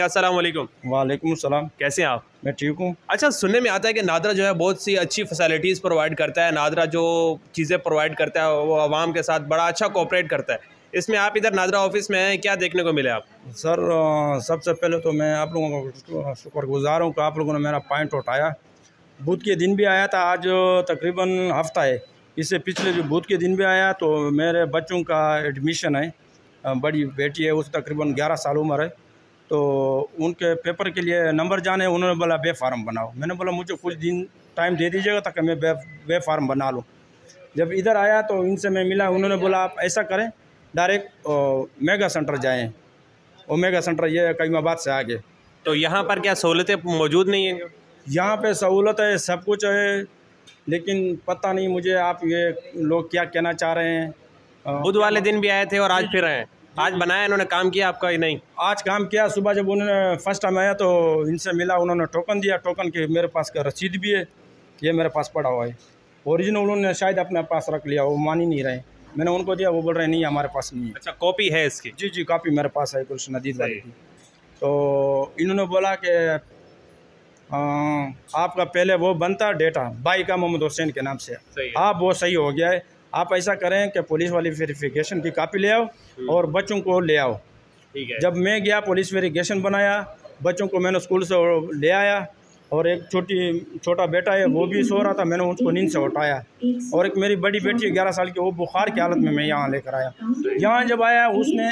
अस्सलाम वालेकुम। वालेकुम सलाम। कैसे हैं आप? मैं ठीक हूँ। अच्छा, सुनने में आता है कि नादरा जो है बहुत सी अच्छी फैसिलिटीज़ प्रोवाइड करता है। नादरा जो चीज़ें प्रोवाइड करता है वो आवाम के साथ बड़ा अच्छा कोऑपरेट करता है। इसमें आप इधर नादरा ऑफिस में हैं, क्या देखने को मिले आप? सर सबसे पहले तो मैं आप लोगों का शुक्रगुजार हूँ कि आप लोगों ने मेरा पॉइंट उठाया। बुध के दिन भी आया था, आज तकरीबन हफ्ता है। इससे पिछले जो बुध के दिन भी आया तो मेरे बच्चों का एडमिशन है। बड़ी बेटी है, उसकी तकरीबन 11 साल उम्र है, तो उनके पेपर के लिए नंबर जाने, उन्होंने बोला बे फार्म बनाओ। मैंने बोला मुझे कुछ दिन टाइम दे दीजिएगा ताकि मैं बे फार्म बना लूँ। जब इधर आया तो इनसे मैं मिला, उन्होंने बोला आप ऐसा करें, डायरेक्ट मेगा सेंटर जाएँ। ओमेगा सेंटर ये कईमाबाद से आगे। तो यहाँ पर क्या सहूलतें मौजूद नहीं हैं? यहाँ पे सहूलत है, सब कुछ है, लेकिन पता नहीं मुझे आप ये लोग क्या कहना चाह रहे हैं। बुध वाले दिन भी आए थे और आज फिर आए। आज बनाया इन्होंने, काम किया आपका ही नहीं? आज काम किया। सुबह जब उन्होंने फर्स्ट टाइम आया तो इनसे मिला, उन्होंने टोकन दिया। टोकन के मेरे पास का रसीद भी है, ये मेरे पास पड़ा हुआ है। ओरिजिनल उन्होंने शायद अपने पास रख लिया, वो मान ही नहीं रहे। मैंने उनको दिया, वो बोल रहे नहीं हमारे पास नहीं है। अच्छा, कॉपी है इसकी? जी जी, कॉपी मेरे पास है कुछ नदीद वाली की। तो इन्होंने बोला कि आपका पहले वो बनता डेटा भाई का मोहम्मद हुसैन के नाम से, आप वो सही हो गया है। आप ऐसा करें कि पुलिस वाली वेरिफिकेशन की कॉपी ले आओ और बच्चों को ले आओ। ठीक है। जब मैं गया, पुलिस वेरिफिकेशन बनाया, बच्चों को मैंने स्कूल से ले आया, और एक छोटा बेटा है वो भी सो रहा था, मैंने उसको नींद से उठाया। और एक मेरी बड़ी बेटी है 11 साल की, वो बुखार की हालत में मैं यहाँ लेकर आया। यहाँ जब आया, उसने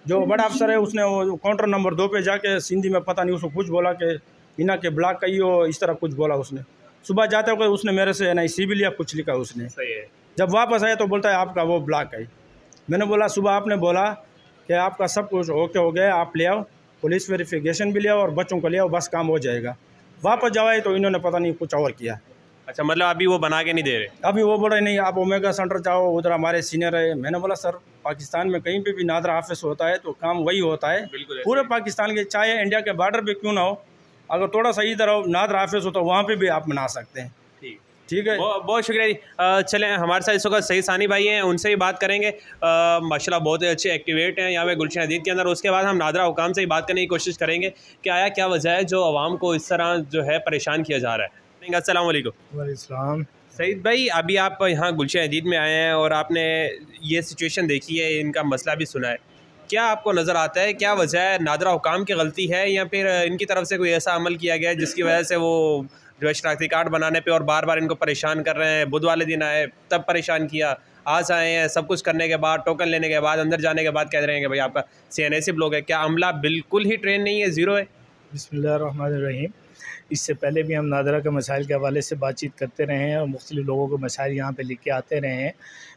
जो बड़ा अफसर है उसने वो काउंटर नंबर 2 पे जाके सिंधी में पता नहीं उसको कुछ बोला कि इना के ब्लॉक का ही हो, इस तरह कुछ बोला उसने। सुबह जाते हुए उसने मेरे से NIC भी लिया, कुछ लिखा उसने। सही है। जब वापस आया तो बोलता है आपका वो ब्लॉक है। मैंने बोला सुबह आपने बोला कि आपका सब कुछ ओके हो गया, आप ले आओ, पुलिस वेरिफिकेशन भी ले आओ और बच्चों को ले आओ, बस काम हो जाएगा। वापस जावाए तो इन्होंने पता नहीं कुछ और किया। अच्छा, मतलब अभी वो बना के नहीं दे रहे? अभी वो बोल रहे नहीं, आप ओमेगा सेंटर जाओ, उधर हमारे सीनियर है। मैंने बोला सर, पाकिस्तान में कहीं पे भी नादरा ऑफिस होता है तो काम वही होता है पूरे पाकिस्तान के, चाहे इंडिया के बॉर्डर पे क्यों ना हो। अगर थोड़ा सा इधर नादरा ऑफिस हो तो वहाँ पे भी आप बना सकते हैं। ठीक है, बहुत शुक्रिया जी। चलें, हमारे साथ इस वक्त सही सानी भाई हैं, उनसे ही बात करेंगे। माशाल्लाह बहुत ही अच्छे एक्टिवेट हैं यहाँ पे गुलशन हदीद के अंदर। उसके बाद हम नादरा हुकाम से ही बात करने की कोशिश करेंगे कि आया क्या वजह है जो आवाम को इस तरह जो है परेशान किया जा रहा है। अस्सलाम वालेकुम। वालेकुम। सईद भाई, अभी आप यहाँ गुलशन हदीद में आए हैं और आपने ये सिचुएशन देखी है, इनका मसला भी सुना है। क्या आपको नज़र आता है क्या वजह है? नादरा हुकाम की गलती है या फिर इनकी तरफ से कोई ऐसा अमल किया गया है जिसकी वजह से वो जो है शनाख्ती कार्ड बनाने पे और बार बार इनको परेशान कर रहे हैं? बुध वाले दिन आए तब परेशान किया, आज आए हैं सब कुछ करने के बाद, टोकन लेने के बाद, अंदर जाने के बाद कह रहे हैं कि भाई आपका CNSB ब्लॉक है। क्या अमला बिल्कुल ही ट्रेन नहीं है, ज़ीरो है? बिस्मिल्लाहिर्रहमानिर्रहीम। इससे पहले भी हम नादरा के मसाइल के हवाले से बातचीत करते रहे हैं और मुख्तलिफ लोगों के मसाइल यहाँ पे लेके आते रहे हैं।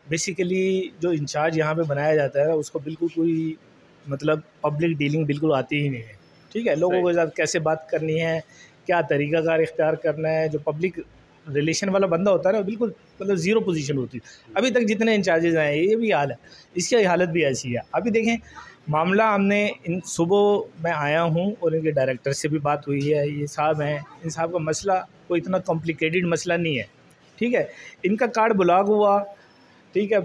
बेसिकली जो इंचार्ज यहाँ पे बनाया जाता है उसको बिल्कुल कोई मतलब पब्लिक डीलिंग बिल्कुल आती ही नहीं है। ठीक है, लोगों के साथ कैसे बात करनी है, क्या तरीक़ाकार इख्तियार करना है, जो पब्लिक रिलेशन वाला बंदा होता है ना, बिल्कुल मतलब ज़ीरो पोजीशन होती है। अभी तक जितने इंचार्जेज आए ये भी हाल है, इसकी हालत भी ऐसी है। अभी देखें मामला, हमने इन सुबह मैं आया हूँ और इनके डायरेक्टर से भी बात हुई है, ये साहब हैं, इन साहब का मसला कोई इतना कॉम्प्लिकेटेड मसला नहीं है। ठीक है, इनका कार्ड ब्लॉक हुआ, ठीक है,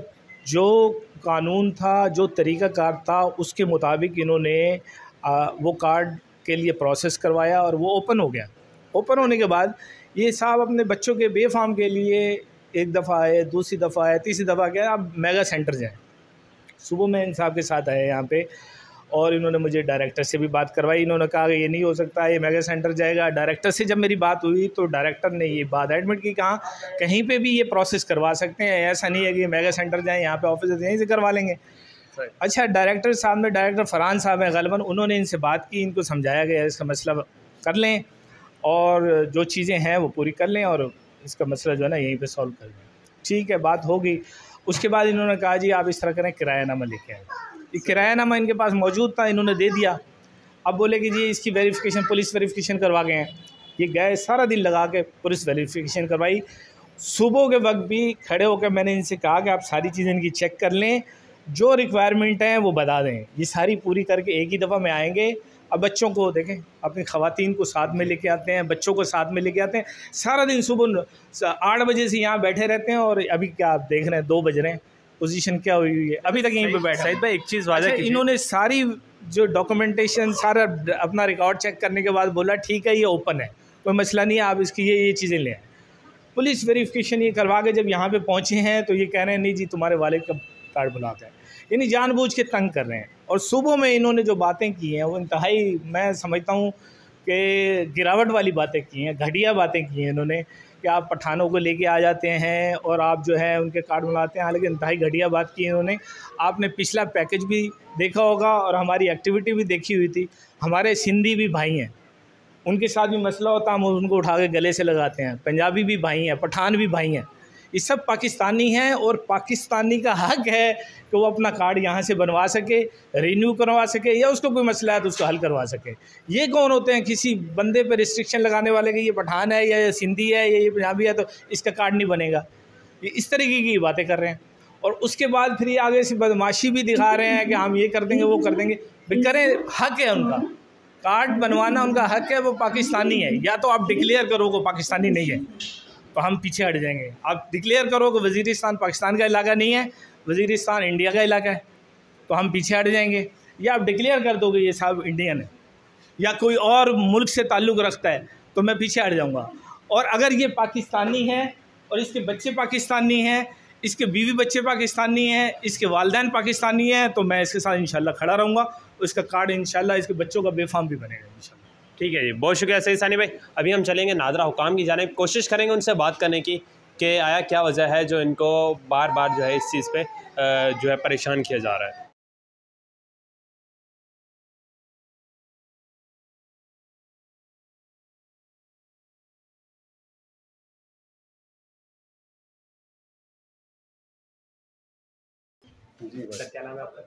जो कानून था, जो तरीक़ाकार था उसके मुताबिक इन्होंने वो कार्ड के लिए प्रोसेस करवाया और वो ओपन हो गया। ओपन होने के बाद ये साहब अपने बच्चों के बे फार्म के लिए एक दफ़ा आए, दूसरी दफ़ा आए, तीसरी दफ़ा गया, अब मेगा सेंटर जाएँ। सुबह मैं इन साहब के साथ आया यहाँ पे और इन्होंने मुझे डायरेक्टर से भी बात करवाई। इन्होंने कहा कि ये नहीं हो सकता, ये मेगा सेंटर जाएगा। डायरेक्टर से जब मेरी बात हुई तो डायरेक्टर ने ये बात एडमिट की, कहा कहीं पे भी ये प्रोसेस करवा सकते हैं, ऐसा नहीं है कि मेगा सेंटर जाएँ, यहाँ पे ऑफिस यहीं से करवा लेंगे। अच्छा, डायरेक्टर साहब में डायरेक्टर फरहान साहब हैं ग़ालिबन, उन्होंने इनसे बात की, इनको समझाया गया इसका मसला कर लें और जो चीज़ें हैं वो पूरी कर लें और इसका मसला जो है ना यहीं पे सॉल्व कर लें। ठीक है, बात हो गई। उसके बाद इन्होंने कहा जी आप इस तरह करें, किरायानामा लेके आए। ये किरायानामा इनके पास मौजूद था, इन्होंने दे दिया। अब बोले कि जी इसकी वेरिफिकेशन, पुलिस वेरिफिकेशन करवा गए हैं। ये गए, सारा दिन लगा के पुलिस वेरिफिकेशन करवाई। सुबह के वक्त भी खड़े होकर मैंने इनसे कहा कि आप सारी चीज़ें इनकी चेक कर लें, जो रिक्वायरमेंट हैं वो बता दें। ये सारी पूरी करके एक ही दफ़ा में आएंगे। अब बच्चों को देखें, अपनी ख़वातीन को साथ में लेके आते हैं, बच्चों को साथ में लेके आते हैं, सारा दिन सुबह 8 बजे से यहाँ बैठे रहते हैं और अभी क्या आप देख रहे हैं 2 बज रहे हैं। पोजीशन क्या हुई है, अभी तक यहीं पे बैठा है। भाई एक चीज़ वाज़ह कीजिए, इन्होंने सारी जो डॉक्यूमेंटेशन सारा अपना रिकॉर्ड चेक करने के बाद बोला ठीक है ये ओपन है, कोई मसला नहीं है, आप इसकी ये चीज़ें लें। पुलिस वेरिफिकेशन ये करवा के जब यहाँ पे पहुँचे हैं तो ये कह रहे हैं नहीं जी तुम्हारे वालिद का कार्ड ब्लॉक है, यानी जानबूझ के तंग कर रहे हैं। और सुबह में इन्होंने जो बातें की हैं वो इंतहाई मैं समझता हूँ कि गिरावट वाली बातें की हैं, घटिया बातें की हैं इन्होंने, कि आप पठानों को लेके आ जाते हैं और आप जो है उनके कार्ड बनाते हैं। हालांकि इंतहाई घटिया बात की है इन्होंने। आपने पिछला पैकेज भी देखा होगा और हमारी एक्टिविटी भी देखी हुई थी। हमारे सिंधी भी भाई हैं, उनके साथ भी मसला होता है हम उनको उठा के गले से लगाते हैं। पंजाबी भी भाई हैं, पठान भी भाई हैं, ये सब पाकिस्तानी हैं और पाकिस्तानी का हक है कि वो अपना कार्ड यहाँ से बनवा सके, रिन्यू करवा सके, या उसको कोई मसला है तो उसको हल करवा सके। ये कौन होते हैं किसी बंदे पर रिस्ट्रिक्शन लगाने वाले कि ये पठान है या ये सिंधी है या ये पंजाबी है तो इसका कार्ड नहीं बनेगा। ये इस तरीके की बातें कर रहे हैं और उसके बाद फिर ये आगे से बदमाशी भी दिखा रहे हैं कि हम ये कर देंगे वो कर देंगे। भाई करें, हक है उनका, कार्ड बनवाना उनका हक है, वो पाकिस्तानी है। या तो आप डिक्लेयर करो कि पाकिस्तानी नहीं है तो हम पीछे हट जाएंगे। आप डिक्लेयर करो कि वज़ीरिस्तान पाकिस्तान का इलाका नहीं है, वज़ीरिस्तान इंडिया का इलाका है, तो हम पीछे हट जाएंगे। या आप डिक्लेयर कर दोगे ये साहब इंडियन है या कोई और मुल्क से ताल्लुक़ रखता है तो मैं पीछे हट जाऊँगा। और अगर ये पाकिस्तानी है और इसके बच्चे पाकिस्तानी हैं, इसके बीवी बच्चे पाकिस्तानी हैं, इसके वालिदैन पाकिस्तानी हैं, तो मैं इसके साथ इंशाल्लाह खड़ा रहूँगा। इसका कार्ड इंशाल्लाह इसके बच्चों का बेफाम भी बनेगा इंशाल्लाह। ठीक है जी, बहुत शुक्रिया सईद सानी भाई। अभी हम चलेंगे नादरा हुकाम की जानिब, कोशिश करेंगे उनसे बात करने की कि आया क्या वजह है जो इनको बार बार जो है इस चीज़ पे जो है परेशान किया जा रहा है। जी भाई, क्या नाम है आपका?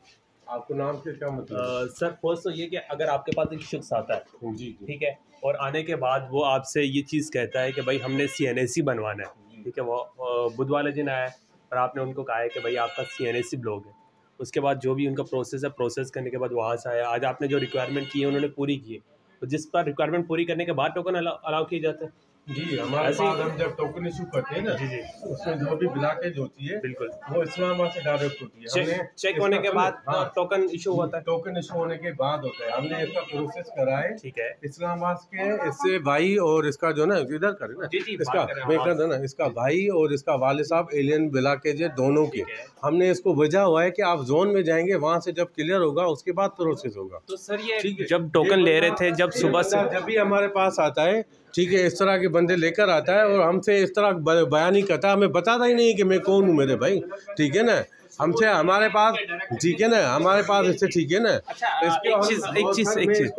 आपको नाम से क्या मतलब? सर फर्स्ट तो ये कि अगर आपके पास एक शख्स आता है, जी जी, ठीक है, और आने के बाद वो आपसे ये चीज़ कहता है कि भाई हमने CNAC बनवाना है, ठीक है, वो बुध वाले दिन आया है और आपने उनको कहा है कि भाई आपका CNAC ब्लॉक है। उसके बाद जो भी उनका प्रोसेस है, प्रोसेस करने के बाद वहाँ से आया, आज आपने जो रिक्वायरमेंट की है उन्होंने पूरी की है, तो जिस पर रिक्वायरमेंट पूरी करने के बाद टोकन अलाउ किए जाते हैं। जी हमारे पास हम जब टोकन इशू करते हैं ना, जी जी, उसमें जो भी ब्लॉकेज होती है बिल्कुल, वो इस्लामाबाद से डायरेक्ट होती है। चेक होने के बाद टोकन इशू होता है। टोकन इशू होने के बाद होता है। हमने इसका प्रोसेस करा है, ठीक है, इस्लामाबाद के इससे भाई और इसका जो ना इधर करे ना, जी जी, इसका मैं कर देना, इसका भाई और इसका वाले साहब एलियन ब्लॉकेज है दोनों के। हमने इसको भेजा हुआ है कि आप जोन में जाएंगे, वहाँ से जब क्लियर होगा उसके बाद प्रोसेस होगा। तो सर ये जब टोकन ले रहे थे, जब सुबह से जब भी हमारे पास आता है, ठीक है, इस तरह के बंदे लेकर आता है और हमसे इस तरह बयान ही करता है, हमें बताता ही नहीं कि मैं कौन हूँ मेरे भाई, ठीक है ना, हमसे हमारे पास, ठीक है ना, हमारे पास इससे, ठीक है ना। एक चीज़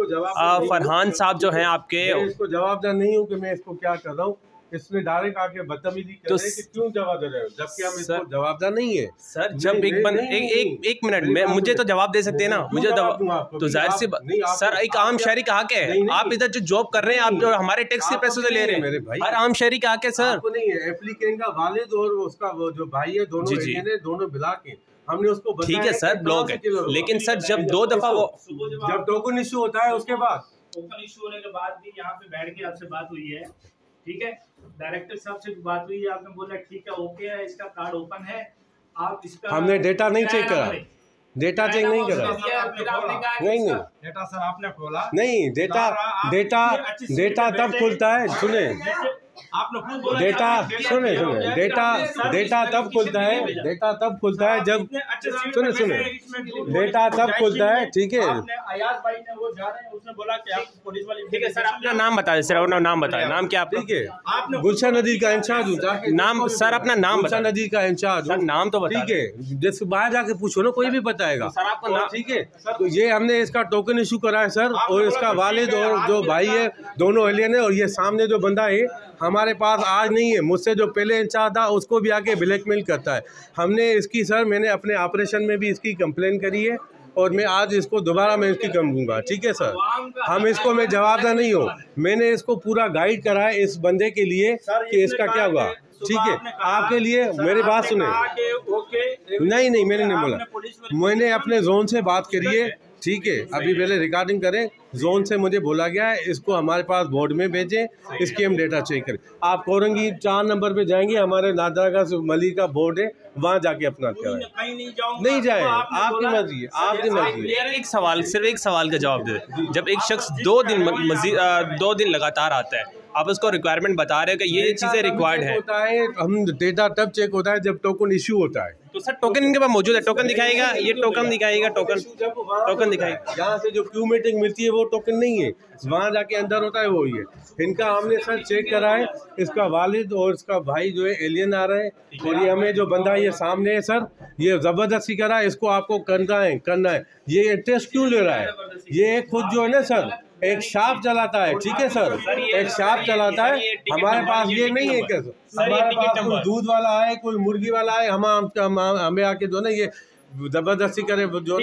फरहान साहब जो हैं आपके, इसको जवाबदार नहीं हूँ कि मैं इसको क्या कर रहा हूँ। इसने डायरेक्ट आके बदतमीजी कर रहे हैं कि क्यों जवाब दे रहे हो, जबकि हम इसको जवाबदार नहीं है। सर जब एक मिनट में मुझे तो जवाब दे सकते हैं ना, मुझे तो जाहिर सी सर एक आम शहरी का हक है। आप इधर जो जॉब कर रहे हैं, आप जो हमारे टैक्स के पैसों से ले रहे हैं, मेरे भाई, हर आम शहरी का हक है सर। नहीं है, एप्लीकेंट का वालिद और उसका वो जो भाई है, दोनों मिला के हमने उसको, ठीक है सर ब्लॉक है, लेकिन सर जब 2 दफा वो जब टोकन इशू होता है उसके बाद, टोकन इशू होने के बाद भी यहाँ पे बैठ के आपसे बात हुई है, ठीक है, डायरेक्टर साहब से भी बात हुई है, आपने बोला ठीक है ओके है, इसका कार्ड ओपन है, आप इसका हमने डेटा नहीं चेक करा, डेटा चेक नहीं करा, नहीं डेटा सर आपने खोला नहीं, डेटा तब खुलता है, सुने डेटा, सुने डेटा तब खुलता है जब, सुने डेटा तब खुलता है, ठीक है। अयाज भाई ने वो जा रहे हैं, उसने बोला कि आप पुलिस वाले, ठीक है सर, अपना नाम बताएं सर, अपना नाम बताएं, नाम क्या आपका? ठीक है, गुलशन नदी का इंचार्ज हूँ, नाम सर अपना नाम, गुलशन नदी का इंचार्ज हूँ, नाम तो बता, ठीक है, जैसे बाहर जाके पूछो ना, कोई भी बताएगा सर आपका नाम, ठीक है। तो ये हमने इसका टोकन इशू करा है सर, और इसका वालिद और जो भाई है दोनों एलियन है, और ये सामने जो बंदा है हमारे पास आज नहीं है, मुझसे जो पहले इंचार्ज था उसको भी आके ब्लैकमेल करता है। हमने इसकी सर, मैंने अपने ऑपरेशन में भी इसकी कंप्लेन करी है और मैं आज इसको दोबारा मैं इसकी कम दूंगा, ठीक है सर। हम इसको, मैं जवाबदार नहीं हूँ, मैंने इसको पूरा गाइड करा है इस बंदे के लिए कि इसका क्या हुआ, ठीक है, आपके लिए। मेरी बात सुने, नहीं मैंने नहीं बोला, मैंने अपने जोन से बात करी है, ठीक है, अभी पहले रिकॉर्डिंग करें, जोन से मुझे बोला गया है इसको हमारे पास बोर्ड में भेजें, इसके हम डेटा चेक करें। आप कोरंगी 4 नंबर पे जाएंगे, हमारे नादरा का मली का बोर्ड है, वहाँ जाके अपना कराएं। नहीं जाए, आपकी मर्जी है, आपकी मर्जी है। एक सवाल, सिर्फ एक सवाल का जवाब दे। जब एक शख्स 2 दिन लगातार आता है, आप उसको रिक्वायरमेंट बता रहे हो कि ये चीज़ें रिक्वायर्ड है, होता है, हम डेटा तब चेक होता है जब टोकन इशू होता है। तो सर टोकन इनके पास मौजूद है, टोकन दिखाएगा, ये टोकन दिखाएगा, टोकन दिखाएगा। यहाँ से जो क्यू मीटिंग मिलती है वो टोकन नहीं है, वहाँ जाके अंदर होता है वो ही है। इनका हमने सर चेक करा है, इसका वालिद और इसका भाई जो है एलियन आ रहे हैं, और ये हमें जो बंदा ये सामने है सर, ये ज़बरदस्ती करा है, इसको आपको करना है। ये इंटरेस्ट क्यों ले रहा है? ये खुद जो है ना सर एक शॉप चलाता है, ठीक है सर, एक शॉप चलाता है। हमारे पास ये नहीं है कि हमारे पास कोई दूध वाला है, कोई मुर्गी वाला है, हमें आके जो है ना ये ज़बरदस्ती करे जो